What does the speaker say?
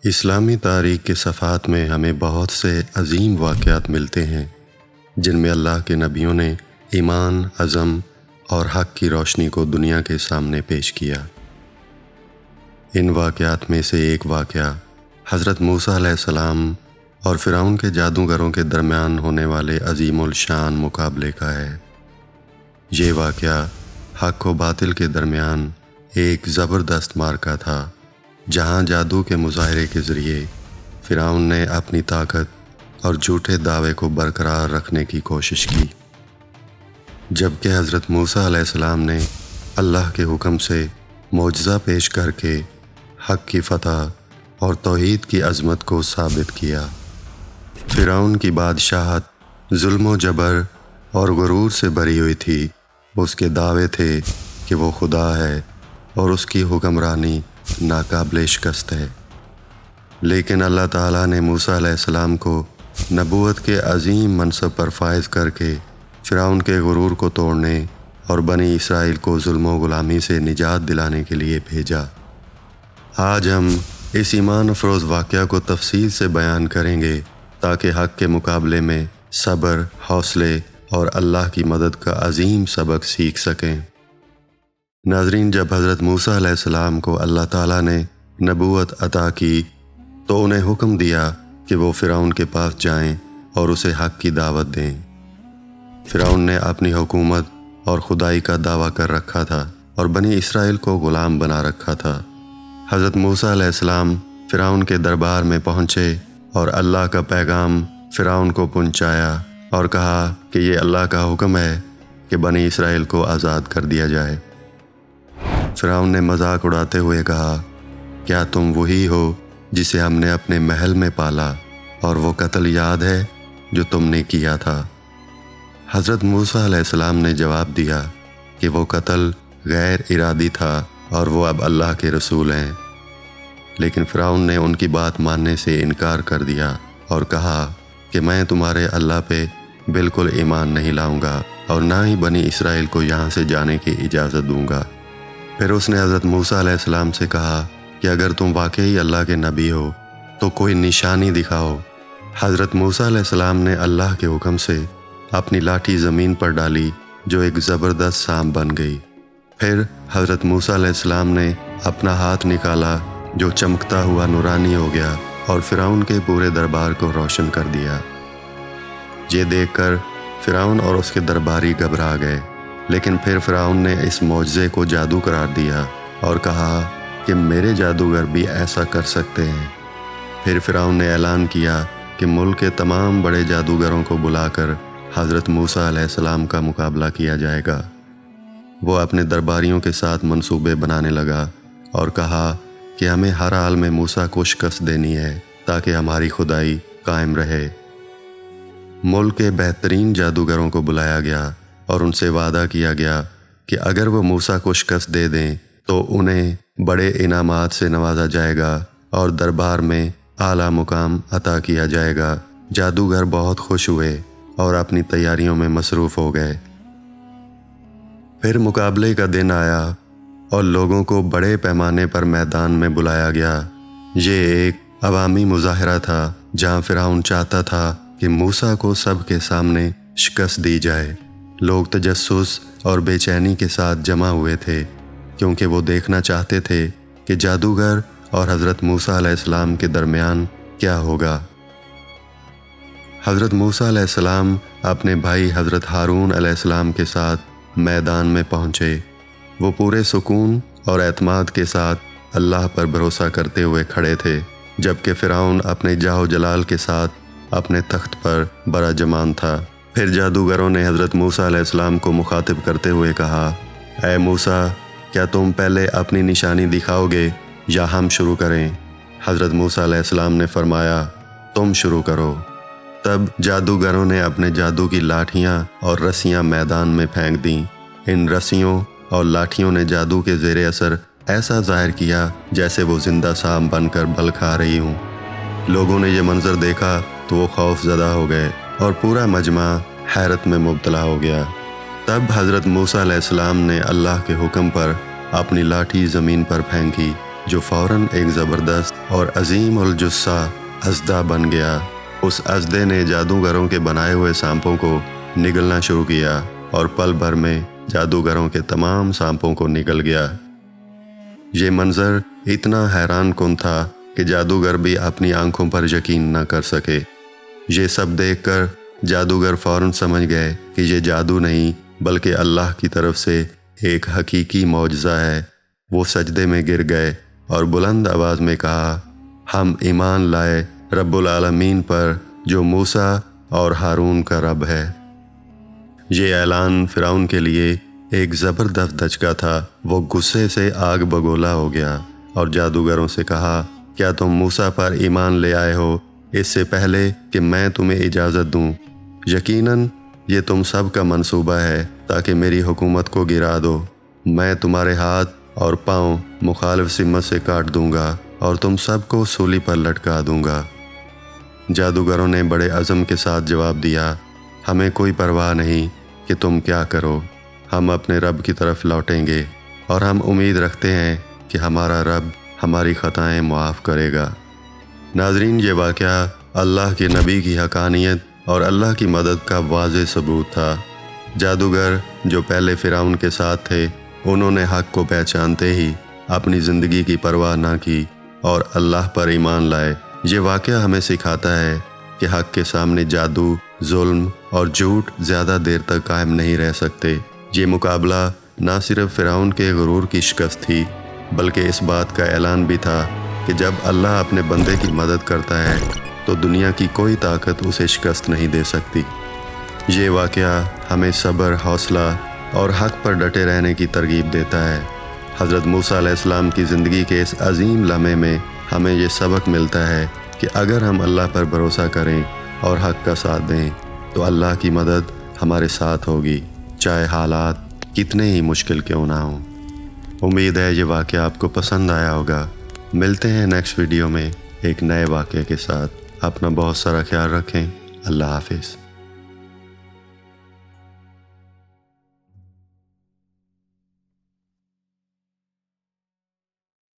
اسلامی تاریخ کے صفحات میں ہمیں بہت سے عظیم واقعات ملتے ہیں جن میں اللہ کے نبیوں نے ایمان، عزم اور حق کی روشنی کو دنیا کے سامنے پیش کیا۔ ان واقعات میں سے ایک واقعہ حضرت موسیٰ علیہ السلام اور فرعون کے جادوگروں کے درمیان ہونے والے عظیم الشان مقابلے کا ہے۔ یہ واقعہ حق و باطل کے درمیان ایک زبردست معرکہ تھا، جہاں جادو کے مظاہرے کے ذریعے فرعون نے اپنی طاقت اور جھوٹے دعوے کو برقرار رکھنے کی کوشش کی، جبکہ حضرت موسیٰ علیہ السلام نے اللہ کے حکم سے معجزہ پیش کر کے حق کی فتح اور توحید کی عظمت کو ثابت کیا۔ فرعون کی بادشاہت ظلم و جبر اور غرور سے بھری ہوئی تھی۔ اس کے دعوے تھے کہ وہ خدا ہے اور اس کی حکمرانی ناقابل شکست ہے، لیکن اللہ تعالیٰ نے موسیٰ علیہ السلام کو نبوت کے عظیم منصب پر فائز کر کے فرعون کے غرور کو توڑنے اور بنی اسرائیل کو ظلم و غلامی سے نجات دلانے کے لیے بھیجا۔ آج ہم اس ایمان افروز واقعہ کو تفصیل سے بیان کریں گے تاکہ حق کے مقابلے میں صبر، حوصلے اور اللہ کی مدد کا عظیم سبق سیکھ سکیں۔ ناظرین، جب حضرت موسیٰ علیہ السلام کو اللہ تعالیٰ نے نبوت عطا کی تو انہیں حکم دیا کہ وہ فرعون کے پاس جائیں اور اسے حق کی دعوت دیں۔ فرعون نے اپنی حکومت اور خدائی کا دعویٰ کر رکھا تھا اور بنی اسرائیل کو غلام بنا رکھا تھا۔ حضرت موسیٰ علیہ السلام فرعون کے دربار میں پہنچے اور اللہ کا پیغام فرعون کو پہنچایا اور کہا کہ یہ اللہ کا حکم ہے کہ بنی اسرائیل کو آزاد کر دیا جائے۔ فرعون نے مذاق اڑاتے ہوئے کہا، کیا تم وہی ہو جسے ہم نے اپنے محل میں پالا اور وہ قتل یاد ہے جو تم نے کیا تھا؟ حضرت موسیٰ علیہ السلام نے جواب دیا کہ وہ قتل غیر ارادی تھا اور وہ اب اللہ کے رسول ہیں، لیکن فرعون نے ان کی بات ماننے سے انکار کر دیا اور کہا کہ میں تمہارے اللہ پہ بالکل ایمان نہیں لاؤں گا اور نہ ہی بنی اسرائیل کو یہاں سے جانے کی اجازت دوں گا۔ پھر اس نے حضرت موسیٰ علیہ السلام سے کہا کہ اگر تم واقعی اللہ کے نبی ہو تو کوئی نشانی دکھاؤ۔ حضرت موسیٰ علیہ السلام نے اللہ کے حکم سے اپنی لاٹھی زمین پر ڈالی جو ایک زبردست سانپ بن گئی۔ پھر حضرت موسیٰ علیہ السلام نے اپنا ہاتھ نکالا جو چمکتا ہوا نورانی ہو گیا اور فرعون کے پورے دربار کو روشن کر دیا۔ یہ دیکھ کر فرعون اور اس کے درباری گھبرا گئے، لیکن پھر فرعون نے اس معجزے کو جادو قرار دیا اور کہا کہ میرے جادوگر بھی ایسا کر سکتے ہیں۔ پھر فرعون نے اعلان کیا کہ ملک کے تمام بڑے جادوگروں کو بلا کر حضرت موسیٰ علیہ السلام کا مقابلہ کیا جائے گا۔ وہ اپنے درباریوں کے ساتھ منصوبے بنانے لگا اور کہا کہ ہمیں ہر حال میں موسیٰ کو شکست دینی ہے تاکہ ہماری خدائی قائم رہے۔ ملک کے بہترین جادوگروں کو بلایا گیا اور ان سے وعدہ کیا گیا کہ اگر وہ موسیٰ کو شکست دے دیں تو انہیں بڑے انعامات سے نوازا جائے گا اور دربار میں اعلیٰ مقام عطا کیا جائے گا۔ جادوگر بہت خوش ہوئے اور اپنی تیاریوں میں مصروف ہو گئے۔ پھر مقابلے کا دن آیا اور لوگوں کو بڑے پیمانے پر میدان میں بلایا گیا۔ یہ ایک عوامی مظاہرہ تھا جہاں فرعون چاہتا تھا کہ موسیٰ کو سب کے سامنے شکست دی جائے۔ لوگ تجسس اور بے چینی کے ساتھ جمع ہوئے تھے کیونکہ وہ دیکھنا چاہتے تھے کہ جادوگر اور حضرت موسیٰ علیہ السلام کے درمیان کیا ہوگا۔ حضرت موسیٰ علیہ السلام اپنے بھائی حضرت ہارون علیہ السلام کے ساتھ میدان میں پہنچے۔ وہ پورے سکون اور اعتماد کے ساتھ اللہ پر بھروسہ کرتے ہوئے کھڑے تھے، جبکہ فرعون اپنے جاہ و جلال کے ساتھ اپنے تخت پر براجمان تھا۔ پھر جادوگروں نے حضرت موسیٰ علیہ السلام کو مخاطب کرتے ہوئے کہا، اے موسیٰ، کیا تم پہلے اپنی نشانی دکھاؤ گے یا ہم شروع کریں؟ حضرت موسیٰ علیہ السلام نے فرمایا، تم شروع کرو۔ تب جادوگروں نے اپنے جادو کی لاٹھیاں اور رسیاں میدان میں پھینک دیں۔ ان رسیوں اور لاٹھیوں نے جادو کے زیر اثر ایسا ظاہر کیا جیسے وہ زندہ سانپ بن کر بل کھا رہی ہوں۔ لوگوں نے یہ منظر دیکھا تو وہ خوف زدہ ہو گئے اور پورا مجمع حیرت میں مبتلا ہو گیا۔ تب حضرت موسیٰ علیہ السلام نے اللہ کے حکم پر اپنی لاٹھی زمین پر پھینکی جو فوراً ایک زبردست اور عظیم الجثہ اژدھا بن گیا۔ اس اژدھے نے جادوگروں کے بنائے ہوئے سانپوں کو نگلنا شروع کیا اور پل بھر میں جادوگروں کے تمام سانپوں کو نگل گیا۔ یہ منظر اتنا حیران کن تھا کہ جادوگر بھی اپنی آنکھوں پر یقین نہ کر سکے۔ یہ سب دیکھ کر جادوگر فوراً سمجھ گئے کہ یہ جادو نہیں بلکہ اللہ کی طرف سے ایک حقیقی معجزہ ہے۔ وہ سجدے میں گر گئے اور بلند آواز میں کہا، ہم ایمان لائے رب العالمین پر جو موسیٰ اور ہارون کا رب ہے۔ یہ اعلان فرعون کے لیے ایک زبردست دھچکا تھا۔ وہ غصے سے آگ بگولا ہو گیا اور جادوگروں سے کہا، کیا تم موسیٰ پر ایمان لے آئے ہو اس سے پہلے کہ میں تمہیں اجازت دوں؟ یقیناً یہ تم سب کا منصوبہ ہے تاکہ میری حکومت کو گرا دو۔ میں تمہارے ہاتھ اور پاؤں مخالف سمت سے کاٹ دوں گا اور تم سب کو سولی پر لٹکا دوں گا۔ جادوگروں نے بڑے عزم کے ساتھ جواب دیا، ہمیں کوئی پرواہ نہیں کہ تم کیا کرو، ہم اپنے رب کی طرف لوٹیں گے اور ہم امید رکھتے ہیں کہ ہمارا رب ہماری خطائیں معاف کرے گا۔ ناظرین، یہ واقعہ اللہ کے نبی کی حقانیت اور اللہ کی مدد کا واضح ثبوت تھا۔ جادوگر جو پہلے فرعون کے ساتھ تھے، انہوں نے حق کو پہچانتے ہی اپنی زندگی کی پرواہ نہ کی اور اللہ پر ایمان لائے۔ یہ واقعہ ہمیں سکھاتا ہے کہ حق کے سامنے جادو، ظلم اور جھوٹ زیادہ دیر تک قائم نہیں رہ سکتے۔ یہ مقابلہ نہ صرف فرعون کے غرور کی شکست تھی بلکہ اس بات کا اعلان بھی تھا کہ جب اللہ اپنے بندے کی مدد کرتا ہے تو دنیا کی کوئی طاقت اسے شکست نہیں دے سکتی۔ یہ واقعہ ہمیں صبر، حوصلہ اور حق پر ڈٹے رہنے کی ترغیب دیتا ہے۔ حضرت موسیٰ علیہ السلام کی زندگی کے اس عظیم لمحے میں ہمیں یہ سبق ملتا ہے کہ اگر ہم اللہ پر بھروسہ کریں اور حق کا ساتھ دیں تو اللہ کی مدد ہمارے ساتھ ہوگی، چاہے حالات کتنے ہی مشکل کیوں نہ ہوں۔ امید ہے یہ واقعہ آپ کو پسند آیا ہوگا۔ ملتے ہیں نیکسٹ ویڈیو میں ایک نئے واقعے کے ساتھ۔ اپنا بہت سارا خیال رکھیں۔ اللہ حافظ۔